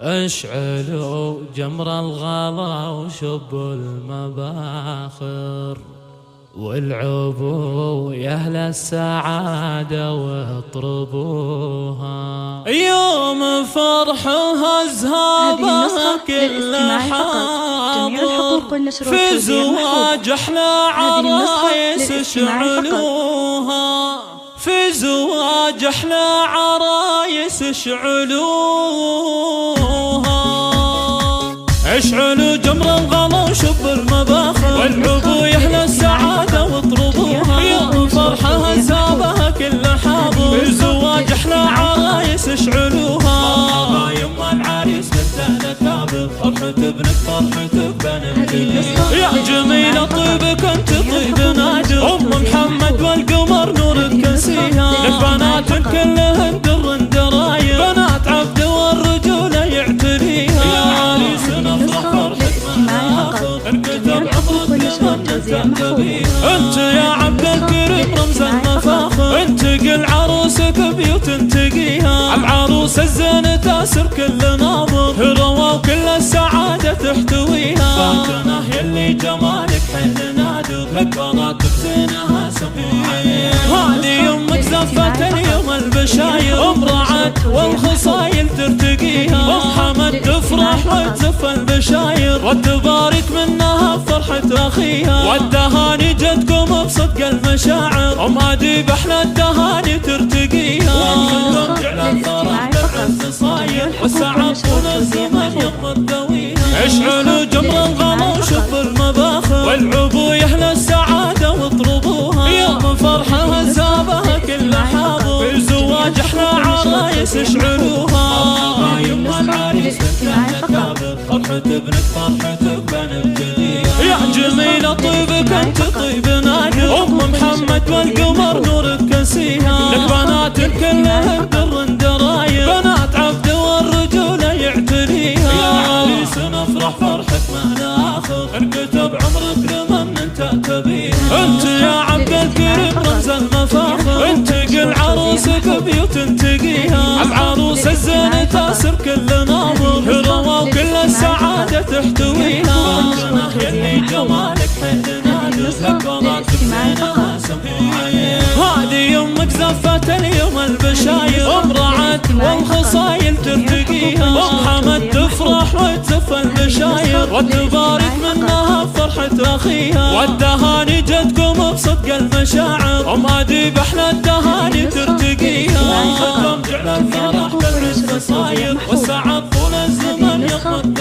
اشعلوا جمر الغلا وشبوا المباخر والعبوا يا أهل السعادة واطربوها. يوم فرحها أزهابها كل حاضر في زواج أحلى عرايس اشعلوها، في زواج أحلى عرايس اشعلوها. اشعلوا جمر الغلا وشبوا المباخر والعبوا يا أهل السعادة واطربوها. يوم فرحها زابها كل حاضر في زواج أحلى عرايس اشعلوها. يما العريس مثل كابر فرحة ابنك فرحة بنت يا جميلة طيبك انت طيب نادر. ام محمد والقمر نورك كسيها لك بنات كلهن در دراير بنات عبد والرجولة يعتريها. يا عريس نفرح فرحتنا انكتب عمرك لمن تنتبيها. انت يا عبد الكريم رمز المفاخر انت قل عروسك بيوت تقيها. العروس الزين تاسر كل ناظر روى وكل السعادة تحتويها. فاتنه يلي جمالك حين نادر لك بنات بزينها سموها. هذه يمك زفت اليوم البشاير ام رعد والخصايل ترتقيها. ام حمد تفرح وتزف البشاير وتبارك منها بفرحة اخيها. والدهاني جدكم بصدق المشاعر ام اديب احلى الدهاني ترتقيها. وانتم جعل الفرح بالعز صاير والسعد طول الزمن يوم الدويها. اشعلوا جمر الغلا وشبوا المباخر والعبوا يا أهل السعادة واطربوها. يوم فرحها زابها كل حاضر في زواج أحلى عرايس اشعلوها. يما العريس مثل كابر فرحة ابنك فرحة بنت جديها. يا جميلة طيبك انت طيب نادر. ام محمد والقمر نورك كسيها لك بنات كلهن در دراير بنات عبد والرجولة يعتريها. يا عريس نفرح فرحك معنا اخر انكتب عمرك لمن انت تبيها. انت يا عبد الكريم رمز المفاخر انت قل عروسك بيوت تقيها. العروس الزين تاسر كل ناظر روى وكل السعادة تحتويها. فاتنه يلي جمالك حين نادر لك بنات بزينها سموها. هذه يمك زفت اليوم البشاير ام رعد والخصايل ترتقيها. ام حمد تفرح وتزف البشاير وتبارك منها بفرحة اخيها. والدهاني جدكم بصدق المشاعر ام اديب احلى الدهاني ترتقيها. وانتم جعل الفرح بالعز صاير والسعد طول الزمن يقضي